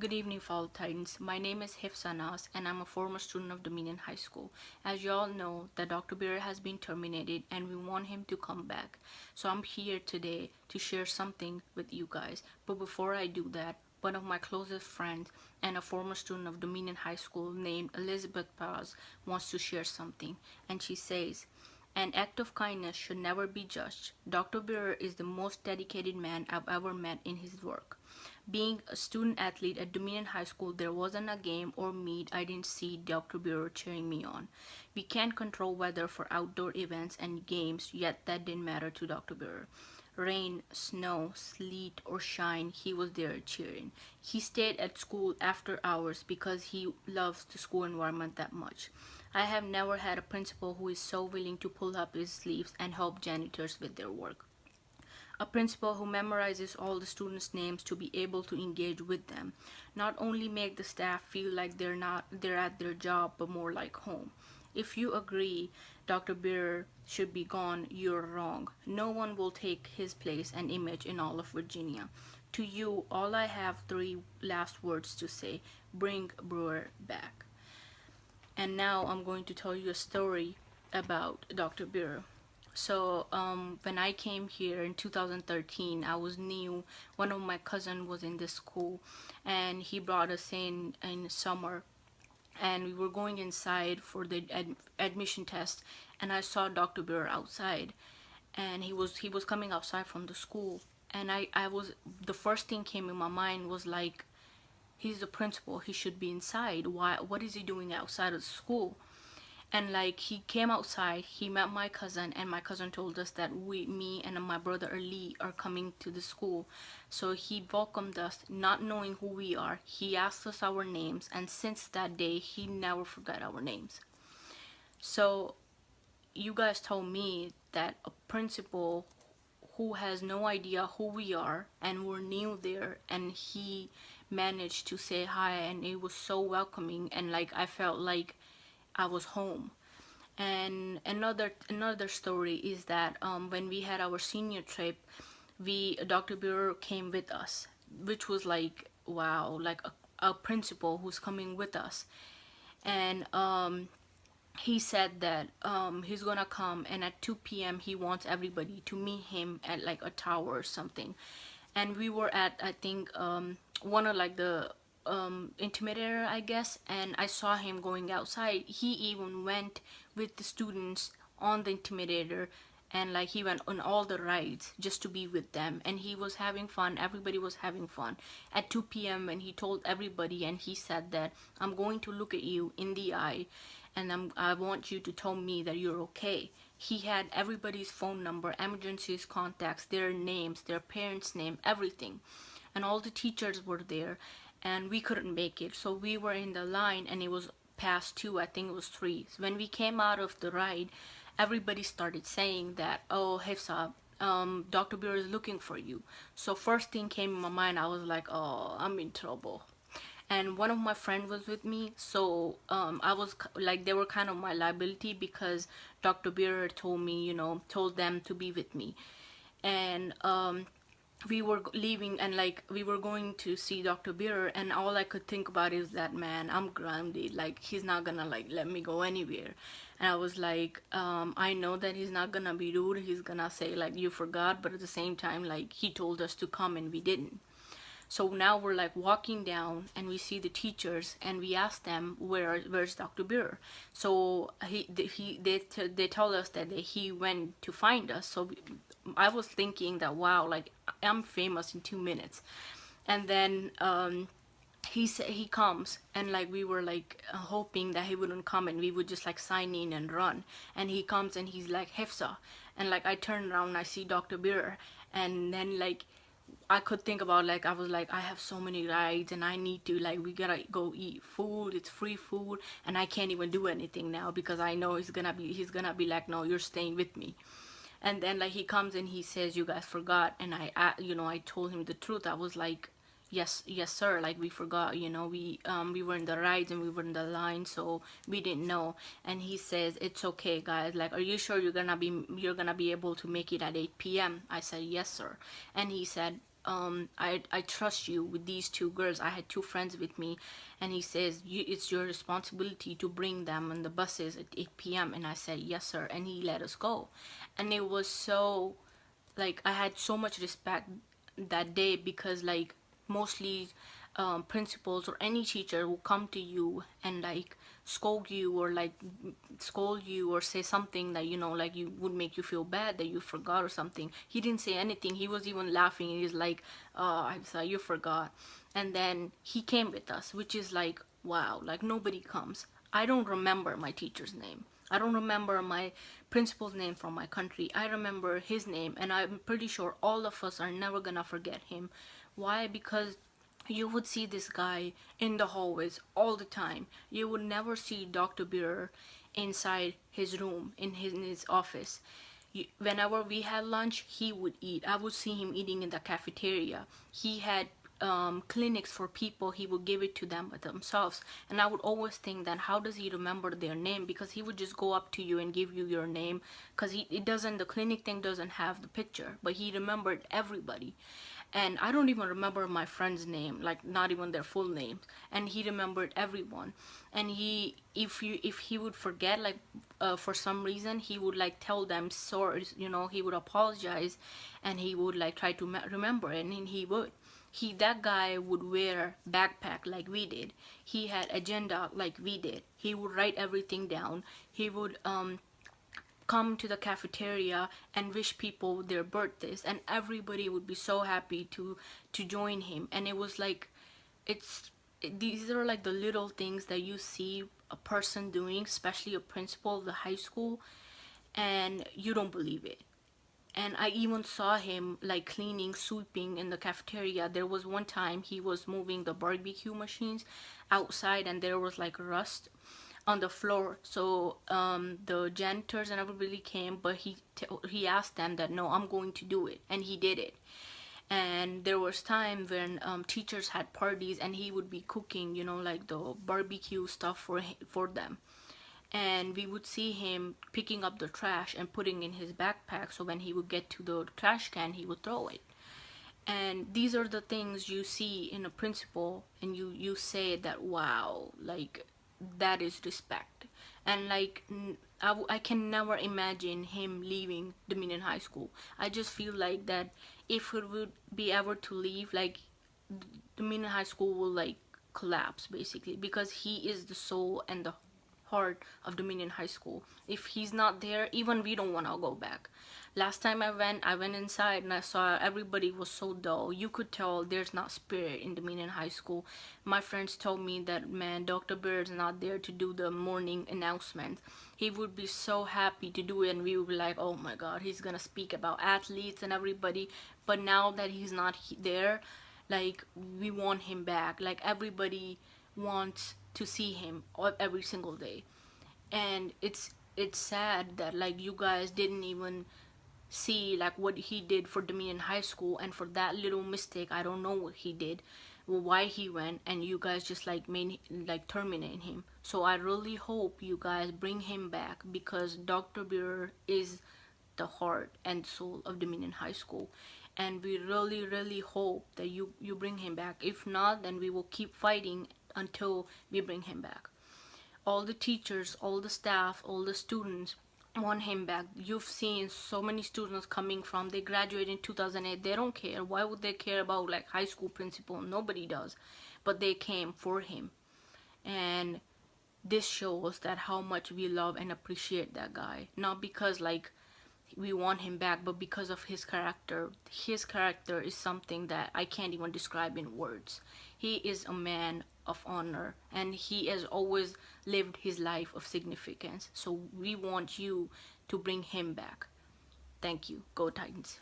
Good evening, fellow Titans. My name is Hifsa and I'm a former student of Dominion High School. As you all know, that Dr. Brewer has been terminated and we want him to come back. So I'm here today to share something with you guys. But before I do that, one of my closest friends and a former student of Dominion High School named Elizabeth Paz wants to share something. And she says, "An act of kindness should never be judged. Dr. Brewer is the most dedicated man I've ever met in his work. Being a student athlete at Dominion High School, there wasn't a game or meet I didn't see Dr. Brewer cheering me on. We can't control weather for outdoor events and games, yet that didn't matter to Dr. Brewer. Rain, snow, sleet, or shine, he was there cheering. He stayed at school after hours because he loves the school environment that much. I have never had a principal who is so willing to pull up his sleeves and help janitors with their work. A principal who memorizes all the students' names to be able to engage with them. Not only make the staff feel like they're at their job, but more like home. If you agree Dr. Brewer should be gone, you're wrong. No one will take his place and image in all of Virginia. To you, all I have three last words to say: bring Brewer back." And now I'm going to tell you a story about Dr. Brewer. So when I came here in 2013, I was new. One of my cousin was in this school, and he brought us in summer, and we were going inside for the admission test, and I saw Dr. Brewer outside, and he was coming outside from the school, and I was the first thing came in my mind was like, he's the principal, he should be inside. Why, what is he doing outside of the school? And like, he came outside, he met my cousin, and my cousin told us that me and my brother Ali are coming to the school. So he welcomed us not knowing who we are. He asked us our names, and since that day he never forgot our names. So you guys told me that a principal who has no idea who we are and we're new there, and he managed to say hi, and it was so welcoming, and like I felt like I was home. And another story is that when we had our senior trip, we Dr. Brewer came with us, which was like, wow, like a principal who's coming with us. And he said that he's gonna come, and at 2 p.m. he wants everybody to meet him at like a tower or something. And we were at, I think, one of like the intimidator, I guess, and I saw him going outside. He even went with the students on the intimidator, and like he went on all the rides just to be with them, and he was having fun. Everybody was having fun at 2 p.m. and he told everybody, and he said that, "I'm going to look at you in the eye, and I want you to tell me that you're okay." He had everybody's phone number, emergencies contacts, their names, their parents' name, everything. And all the teachers were there, and we couldn't make it. So we were in the line, and it was past 2, I think it was 3. So when we came out of the ride, everybody started saying that, "Oh, Hifsa, Dr. Brewer is looking for you." So first thing came in my mind, I was like, "Oh, I'm in trouble." And one of my friends was with me, so I was like, they were kind of my liability, because Dr. Brewer told me, told them to be with me. And we were leaving, and like we were going to see Dr. Brewer, and all I could think about is that, man, I'm grounded, like he's not gonna like let me go anywhere. And I was like, I know that he's not gonna be rude, he's gonna say like, "You forgot," but at the same time, like, he told us to come and we didn't. So now we're like walking down, and we see the teachers, and we ask them, where's Dr. Brewer? So they tell us that he went to find us. So I was thinking that, wow, like I'm famous in 2 minutes. And then he comes, and like we were like hoping that he wouldn't come, and we would just like sign in and run. And he comes, and he's like, "Hifsa," and like I turn around and I see Dr. Brewer. And then like I could think about, like, I was like, I have so many rides, and I need to, like, we gotta go eat food, it's free food, and I can't even do anything now because I know he's gonna be like, "No, you're staying with me." And then like he comes and he says, "You guys forgot." And I told him the truth. I was like, yes sir, like we forgot, we were in the rides and we were in the line, so we didn't know. And he says, "It's okay, guys, like, are you sure you're gonna be able to make it at 8 p.m.?" I said, "Yes sir." And he said, I trust you with these two girls. I had two friends with me, and he says, it's your responsibility to bring them on the buses at 8 p.m. And I said, yes, sir. And he let us go. And it was so, like, I had so much respect that day because, like, mostly principals or any teacher will come to you and, like, scold you or, like, scold you or say something that, you know, like, you would make you feel bad that you forgot or something. He didn't say anything. He was even laughing. He's like, oh, I'm sorry, you forgot. And then he came with us, which is like, wow, like, nobody comes. I don't remember my teacher's name. I don't remember my principal's name from my country. I remember his name, and I'm pretty sure all of us are never gonna forget him. Why? Because you would see this guy in the hallways all the time. You would never see Dr. Brewer inside his room, in his office. Whenever we had lunch, he would eat. I would see him eating in the cafeteria. He had clinics for people. He would give it to them themselves. And I would always think that how does he remember their name? Because he would just go up to you and give you your name. Because the clinic thing doesn't have the picture. But he remembered everybody. And I don't even remember my friend's name, like, not even their full names. And he remembered everyone. And if he would forget, like, for some reason, he would, like, tell them sorry, you know, he would apologize, and he would, like, try to remember it, and he would. That guy would wear backpack like we did. He had agenda like we did. He would write everything down. He would come to the cafeteria and wish people their birthdays, and everybody would be so happy to join him. And it was like, these are like the little things that you see a person doing, especially a principal of the high school, and you don't believe it. And I even saw him, like, cleaning, sweeping in the cafeteria. There was one time he was moving the barbecue machines outside, and there was, like, rust on the floor. So the janitors and everybody came, but he asked them that, no, I'm going to do it, and he did it. And there was time when teachers had parties, and he would be cooking, you know, like the barbecue stuff for them. And we would see him picking up the trash and putting in his backpack, so when he would get to the trash can, he would throw it. And these are the things you see in a principal, and you say that, wow, like, that is respect. And, like, I can never imagine him leaving Dominion High School. I just feel like that if it would be ever to leave, like, Dominion High School will, like, collapse, basically, because he is the soul and the heart of Dominion High School. If he's not there, even we don't want to go back. Last time I went inside and I saw everybody was so dull. You could tell there's not spirit in Dominion High School. My friends told me that, man, Dr. Bear is not there to do the morning announcement. He would be so happy to do it, and we would be like, oh my god, he's gonna speak about athletes and everybody. But now that he's not there, like, we want him back. Like, everybody wants to see him every single day. And it's sad that, like, you guys didn't even see, like, what he did for Dominion High School, and for that little mistake, I don't know what he did, why he went, and you guys just, like, terminate him. So I really hope you guys bring him back, because Dr. Brewer is the heart and soul of Dominion High School, and we really hope that you bring him back. If not, then we will keep fighting until we bring him back. All the teachers, all the staff, all the students want him back. You've seen so many students coming from, they graduated in 2008. They don't care. Why would they care about, like, high school principal? Nobody does. But they came for him. And this shows that how much we love and appreciate that guy. Not because, like, we want him back, but because of his character. His character is something that I can't even describe in words. He is a man of honor, and he has always lived his life of significance. So we want you to bring him back. Thank you. Go Titans.